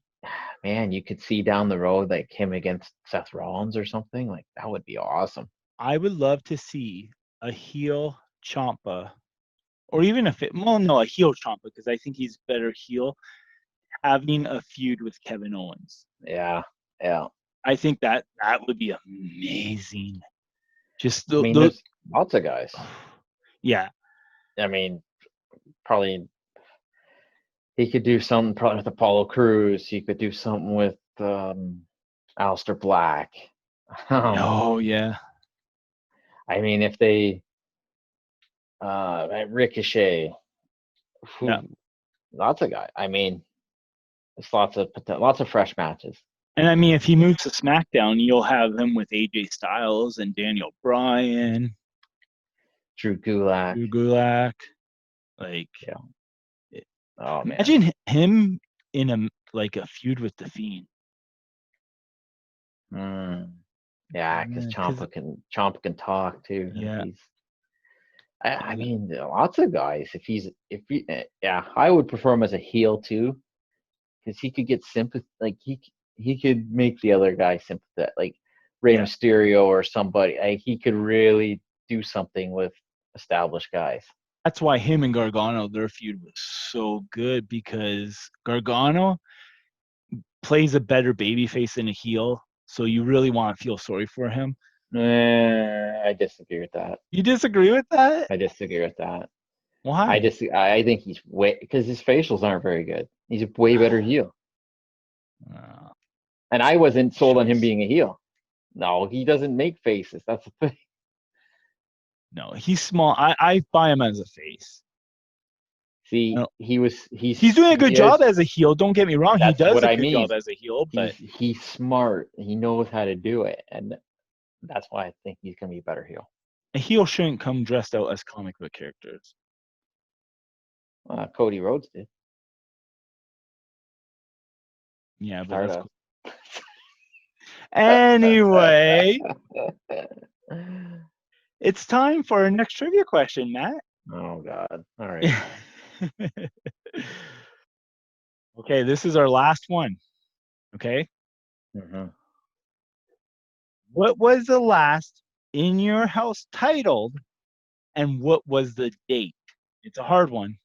man, you could see down the road like him against Seth Rollins or something. Like that would be awesome. I would love to see a heel Ciampa, or even a heel Ciampa, because I think he's better heel, having a feud with Kevin Owens. Yeah. I think that would be amazing. Just there's lots of guys. Yeah. I mean, probably he could do something probably with Apollo Crews. He could do something with Aleister Black. Oh yeah. I mean, if they Ricochet, lots of guys. I mean, there's lots of fresh matches. And I mean, if he moves to SmackDown, you'll have him with AJ Styles and Daniel Bryan, Drew Gulak. Like, oh man, imagine him in a feud with the Fiend. Yeah, because Ciampa can talk too. Yeah. I mean, lots of guys. I would prefer him as a heel too, because he could get sympathy. Like he could make the other guy sympathetic, like Rey Mysterio or somebody. Like, he could really do something with established guys. That's why him and Gargano, their feud was so good, because Gargano plays a better babyface than a heel, so you really want to feel sorry for him. I disagree with that. You disagree with that? I disagree with that. Why? I think he's because his facials aren't very good. He's a way better heel. And I wasn't sold on him being a heel. No, he doesn't make faces. That's the thing. No, he's small. I buy him as a face. See, he's doing a good job as a heel. Don't get me wrong. He does a good job as a heel, but he's smart. He knows how to do it, and that's why I think he's gonna be a better heel. A heel shouldn't come dressed out as comic book characters. Cody Rhodes did. Yeah, but that's cool. Anyway, it's time for our next trivia question, Matt. Oh God! All right. Okay, this is our last one. Okay. Mm-hmm. What was the last In Your House titled, and what was the date? It's a hard one.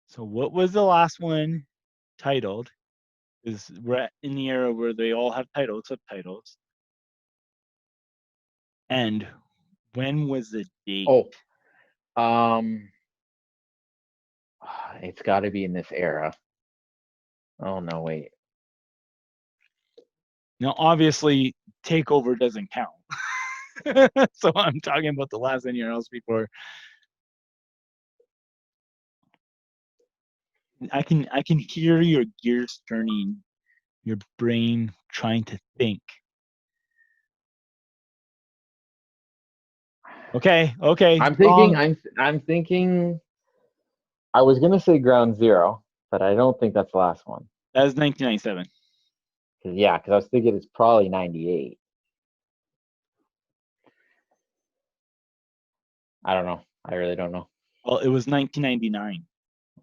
So what was the last one titled? Is we're in the era where they all have titles, subtitles. And when was the date? It's got to be in this era. Oh no, wait. Now, obviously, Takeover doesn't count. So I'm talking about the last In Your House before. I can hear your gears turning, your brain trying to think. Okay. I'm thinking. I was gonna say Ground Zero, but I don't think that's the last one. That was 1997. Because I was thinking it's probably 98. I don't know. I really don't know. Well, it was 1999.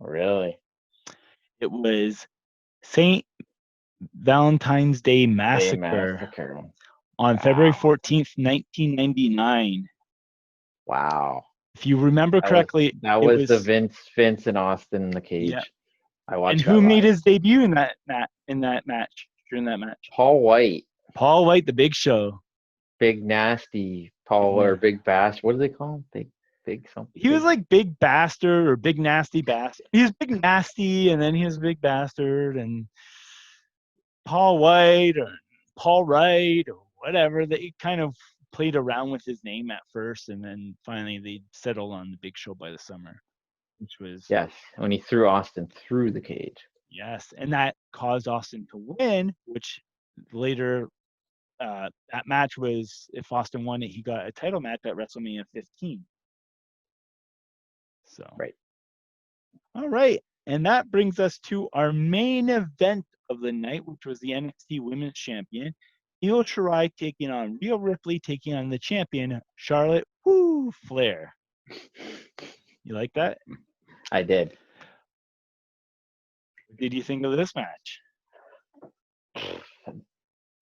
Really? It was St. Valentine's Day Day Massacre Massacre. on February Wow. 14th, 1999. Wow. If you remember correctly, That it was the was Vince and Austin in the yeah. cage. I And watched who that made live. his debut in that match during that match? Paul White, Paul White, the Big Show. big nasty Paul or Yeah. big bass. What do they call him? Big something. He was like Big Bastard or Big Nasty Bastard. He was Big Nasty, and then he was Big Bastard, and Paul White or Paul Wright or whatever. They kind of played around with his name at first, and then finally they settled on the Big Show by the summer, which was Yes, when he threw Austin through the cage. yes, and that caused Austin to win, which later that match was if Austin won it, he got a title match at WrestleMania 15. So Right. All right, and that brings us to our main event of the night, which was the NXT Women's Champion, Io Shirai taking on Rhea Ripley, taking on the champion Charlotte Flair. You like that? I did. What did you think of this match?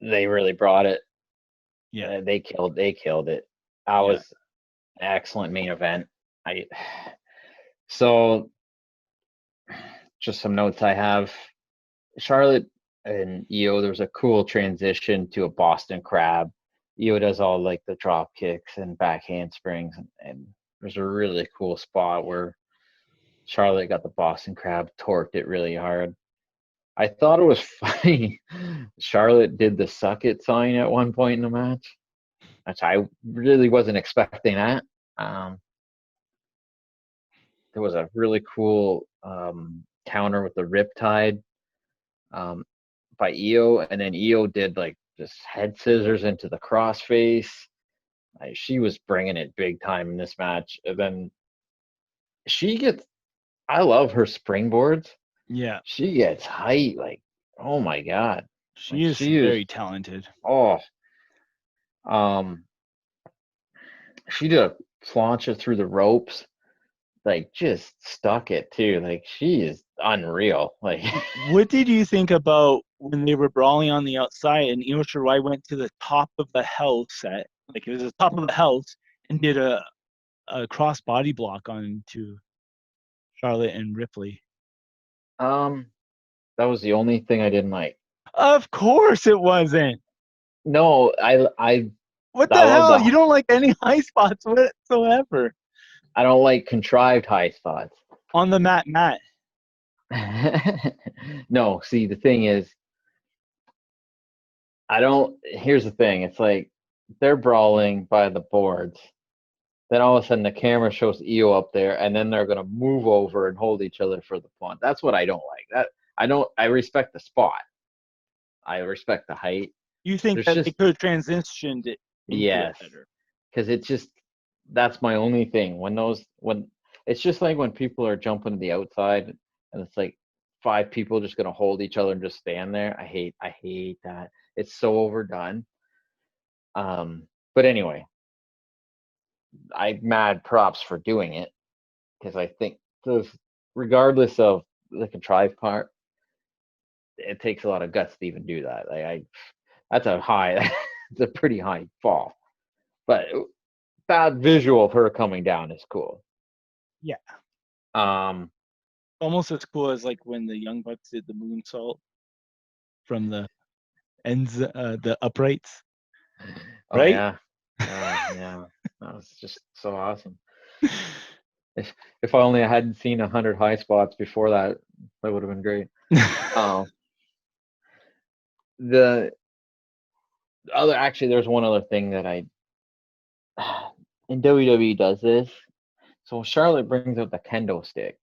They really brought it. Yeah, They killed it. That was an excellent main event. So just some notes I have. Charlotte and Io, there's a cool transition to a Boston Crab. Io does all like the drop kicks and back handsprings, and there's a really cool spot where Charlotte got the Boston Crab, torqued it really hard. I thought it was funny. Charlotte did the suck it sign at one point in the match, which I really wasn't expecting that. There was a really cool counter with the Riptide by Io, and then Io did like just head scissors into the crossface. She was bringing it big time in this match. And then I love her springboards. yeah. She gets height, like, oh my God. She Like is she is, very talented. oh, um, she did a plancha through the ropes, like just stuck it too. Like she is unreal. Like What did you think about when they were brawling on the outside and Io Shirai went to the top of the house set, like it was the top of the house, and did a cross body block onto Charlotte and Ripley? um, that was the only thing I didn't like. Of course it wasn't. No, What the I love hell? You the don't like any high spots whatsoever I don't like contrived high spots. on the mat. No, see the thing is here's the thing, it's like they're brawling by the boards. Then all of a sudden the camera shows Io up there and then they're gonna move over and hold each other for the punt. That's what I don't like. I respect the spot. I respect the height. You think There's that they just could have transitioned it into it yes. better? Because it's just that's my only thing. When it's just like when people are jumping to the outside and it's like five people just gonna hold each other and just stand there. I hate that. It's so overdone. But anyway, I mad props for doing it because I think regardless of the contrived part, it takes a lot of guts to even do that. That's a high, it's a pretty high fall. But that visual of her coming down is cool. Yeah. Um, Almost as cool as like when the Young Bucks did the moonsault from the ends, the uprights. oh Right? yeah, yeah, that was just so awesome. If I only hadn't seen 100 high spots before that, that would have been great. The there's one other thing that in WWE does this. So Charlotte brings out the kendo stick.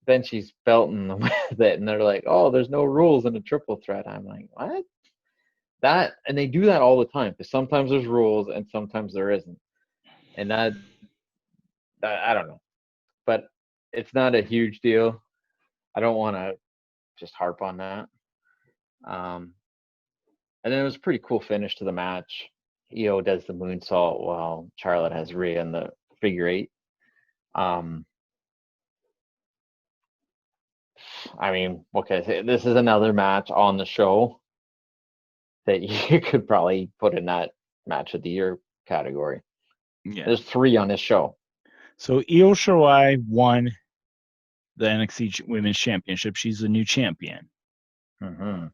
Then she's belting them with it, and they're like, "Oh, there's no rules in a triple threat." I'm like, "What?" And they do that all the time because sometimes there's rules and sometimes there isn't, and that I don't know, but it's not a huge deal. I don't want to just harp on that. And then it was a pretty cool finish to the match. Io does the moonsault while Charlotte has Rhea in the figure eight. Um, I mean, what can I say? This is another match on the show that you could probably put in that match of the year category. Yeah. There's 3 on this show. So Io Shirai won the NXT Women's Championship. She's the new champion. Mm-hmm.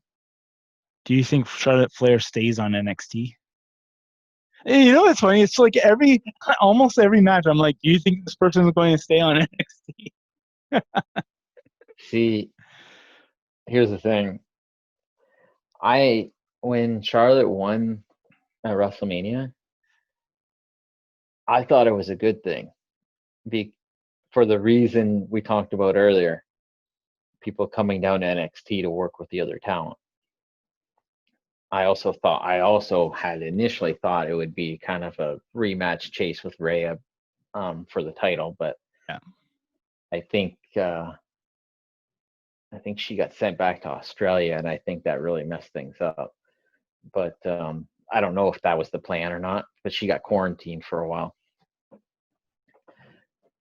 Do you think Charlotte Flair stays on NXT? And you know what's funny? It's like almost every match, I'm like, do you think this person is going to stay on NXT? See, here's the thing. When Charlotte won at WrestleMania, I thought it was a good thing. For the reason we talked about earlier, people coming down to NXT to work with the other talent. I also had initially thought it would be kind of a rematch chase with Rhea for the title, but yeah. I think she got sent back to Australia, and I think that really messed things up. But I don't know if that was the plan or not, but she got quarantined for a while,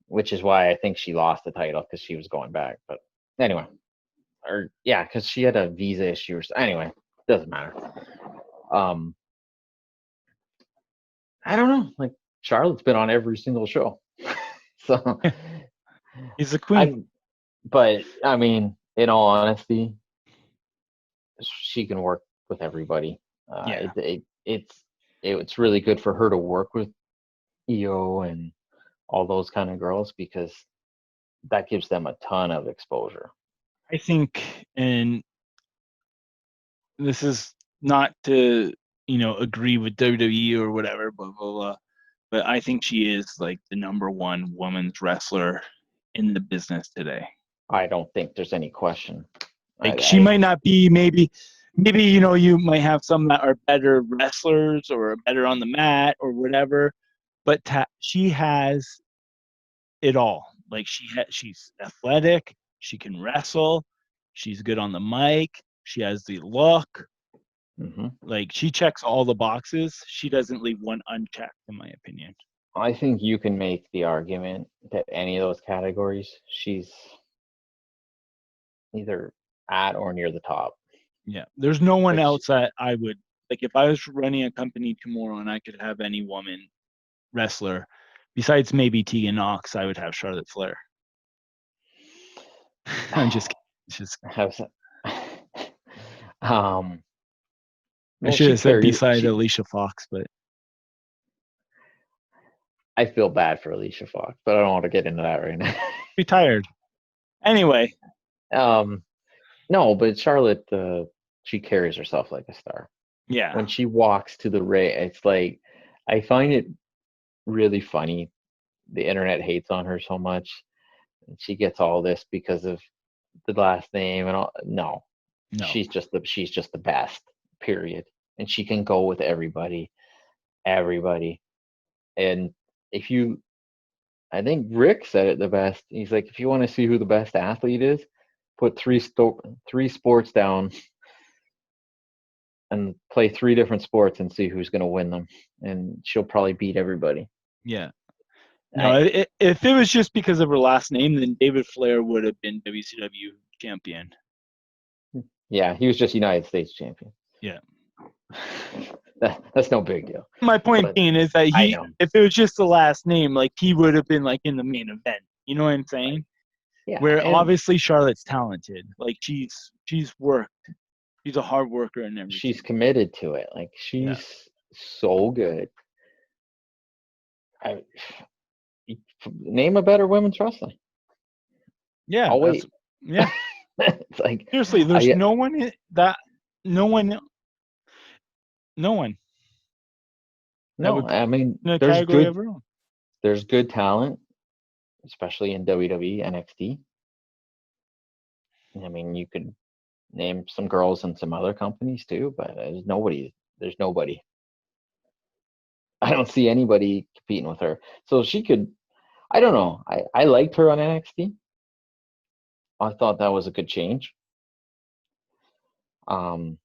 which is why I think she lost the title, because she was going back. But anyway, because she had a visa issue or something. Anyway, doesn't matter. I don't know. Like, Charlotte's been on every single show, so he's the queen. But I mean, in all honesty, she can work with everybody. It's really good for her to work with Io and all those kind of girls, because that gives them a ton of exposure. I think, and this is not to agree with WWE or whatever, blah blah blah, but I think she is like the number 1 women's wrestler in the business today. I don't think there's any question. Like, she might not be, maybe you might have some that are better wrestlers or better on the mat or whatever, but she has it all. Like, she's athletic, she can wrestle, she's good on the mic, she has the look. Mm-hmm. Like, she checks all the boxes. She doesn't leave one unchecked, in my opinion. I think you can make the argument that any of those categories, she's either at or near the top. Yeah, there's no one else that I would, like, if I was running a company tomorrow and I could have any woman wrestler besides maybe Tegan Knox, I would have Charlotte Flair. I'm just kidding. I should have said beside Alicia Fox, but I feel bad for Alicia Fox, but I don't want to get into that right now. Retired. Anyway. No, but Charlotte, she carries herself like a star. Yeah. When she walks to the ring, it's like, I find it really funny. The internet hates on her so much. She gets all this because of the last name and all. No. She's just the best, period. And she can go with everybody. And I think Rick said it the best. He's like, if you want to see who the best athlete is, put three sports down and play 3 different sports and see who's going to win them. And she'll probably beat everybody. Yeah. No, if it was just because of her last name, then David Flair would have been WCW champion. Yeah, he was just United States champion. Yeah. That's no big deal. My point being is that if it was just the last name, like, he would have been like in the main event. You know what I'm saying? Right. Yeah. Where obviously Charlotte's talented. Like, she's worked. She's a hard worker and everything. She's committed to it. Like, she's so good. Name a better women's wrestling. Yeah. I'll wait. Yeah. It's like, seriously, there's no one. No, I mean, there's good talent, especially in WWE, NXT. I mean, you could name some girls in some other companies too, but there's nobody. I don't see anybody competing with her. So she could, I don't know. I liked her on NXT. I thought that was a good change. WWE's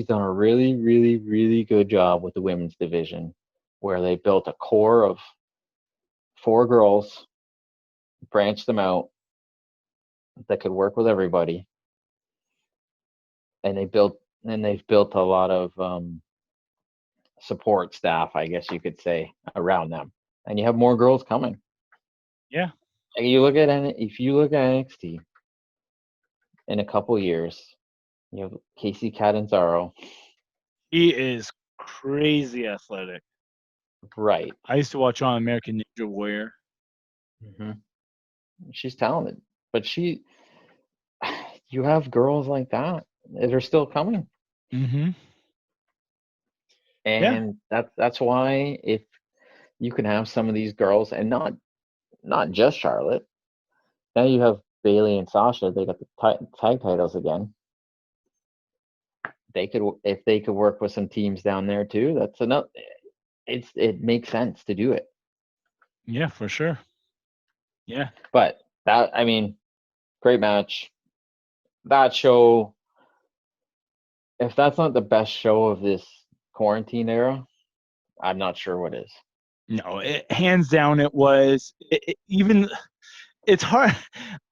done a really, really, really good job with the women's division, where they built a core of 4 girls, branched them out, that could work with everybody, and they've built a lot of support staff, I guess you could say, around them, and you have more girls coming. Yeah. And if you look at NXT in a couple years, you have Casey Catanzaro. He is crazy athletic. Right. I used to watch on American Ninja Warrior. Mm-hmm. She's talented, but you have girls like that are still coming. Mm-hmm. And that's why, if you can have some of these girls, and not just Charlotte. Now you have Bailey and Sasha. They got the tag titles again. If they could work with some teams down there too. That's enough. It makes sense to do it. Yeah, for sure. Yeah. But great match. That show, if that's not the best show of this quarantine era, I'm not sure what is. No, hands down, it was. It's hard.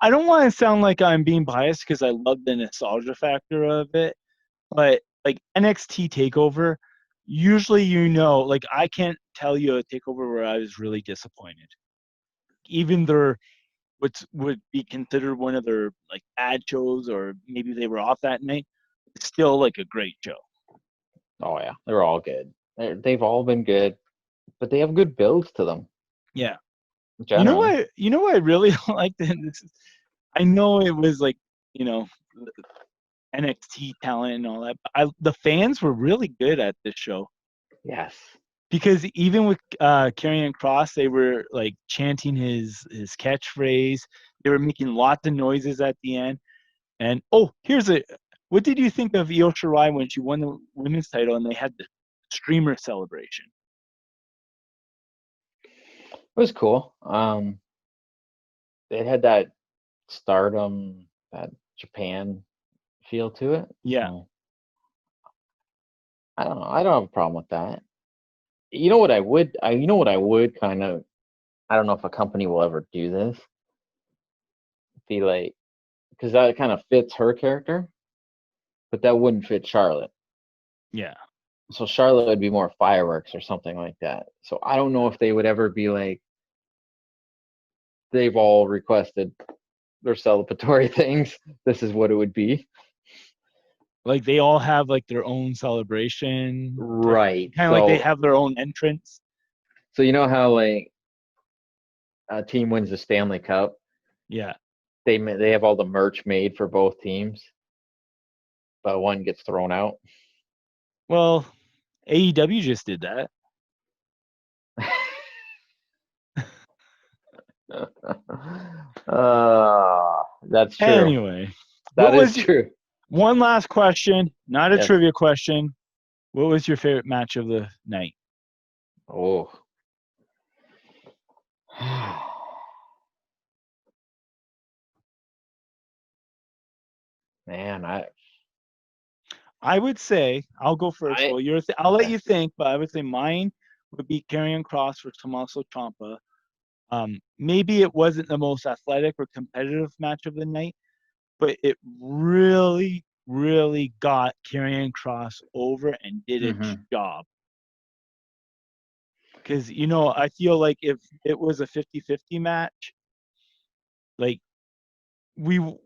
I don't want to sound like I'm being biased because I love the nostalgia factor of it, but like NXT Takeover, usually like I can't tell you a takeover where I was really disappointed. Even their what would be considered one of their like bad shows, or maybe they were off that night, it's still like a great show. Oh yeah, they're all good. They've all been good, but they have good builds to them. Yeah. Generally. You know what I really liked? I know it was like, NXT talent and all that, but the fans were really good at this show. Yes. Because even with Karrion Kross, they were like chanting his catchphrase. They were making lots of noises at the end. And what did you think of Io Shirai when she won the women's title and they had the streamer celebration? It was cool. It had that Stardom, that Japan feel to it. Yeah. So, I don't know. I don't have a problem with that. You know what I would kind of, I don't know if a company will ever do this. Be like, because that kind of fits her character, but that wouldn't fit Charlotte. Yeah. So Charlotte would be more fireworks or something like that. So I don't know if they would ever be like, they've all requested their celebratory things. This is what it would be. Like they all have like their own celebration. Right. Kind of like they have their own entrance. So you know how like a team wins the Stanley Cup? Yeah. They have all the merch made for both teams, but one gets thrown out. Well, AEW just did that. That's true. Anyway, that is true. One last question, not a trivia question. What was your favorite match of the night? Oh. Man, I would say, I'll go first. I'll let you think, but I would say mine would be Karrion Kross for Tommaso Ciampa. Maybe it wasn't the most athletic or competitive match of the night, but it really, really got Karrion Kross over and did its job. Because, I feel like if it was a 50-50 match, like Karrion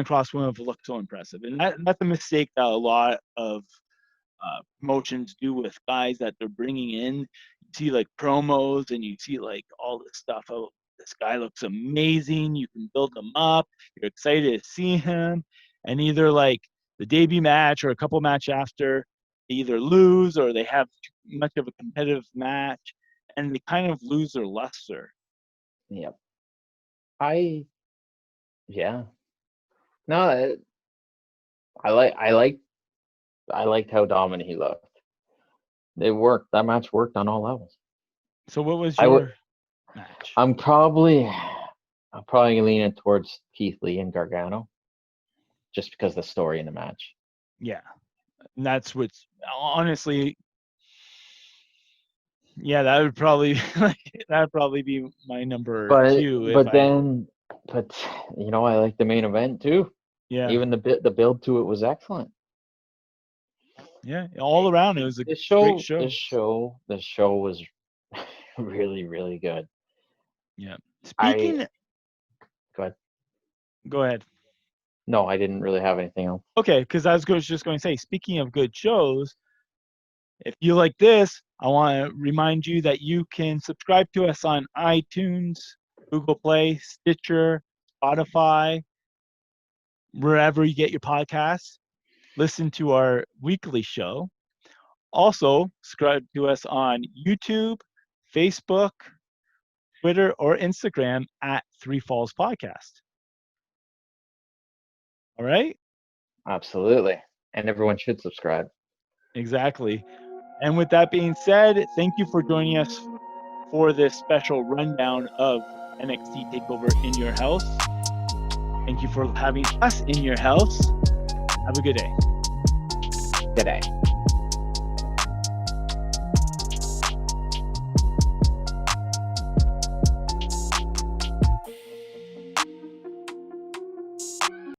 Kross wouldn't have looked so impressive. And that's a mistake that a lot of promotions do with guys that they're bringing in. You see like promos and you see like all this stuff. Oh, this guy looks amazing. You can build him up. You're excited to see him. And either like the debut match or a couple match after, they either lose or they have too much of a competitive match and they kind of lose their luster. Yep. Yeah. No, I liked how dominant he looked. It worked. That match worked on all levels. So what was your match? I'm probably leaning towards Keith Lee and Gargano, just because of the story in the match. Yeah, and that's what's honestly. Yeah, that would probably be my number 2. But then But I like the main event too. Yeah. Even the build to it was excellent. Yeah. All around, it was a great show. The show was really, really good. Yeah. Go ahead. No, I didn't really have anything else. Okay, because I was just going to say, speaking of good shows, if you like this, I want to remind you that you can subscribe to us on iTunes, Google Play, Stitcher, Spotify, wherever you get your podcasts. Listen to our weekly show. Also, subscribe to us on YouTube, Facebook, Twitter, or Instagram at Three Falls Podcast. All right? Absolutely. And everyone should subscribe. Exactly. And with that being said, thank you for joining us for this special rundown of NXT Takeover in your house. Thank you for having us in your house. Have a good day. Good day.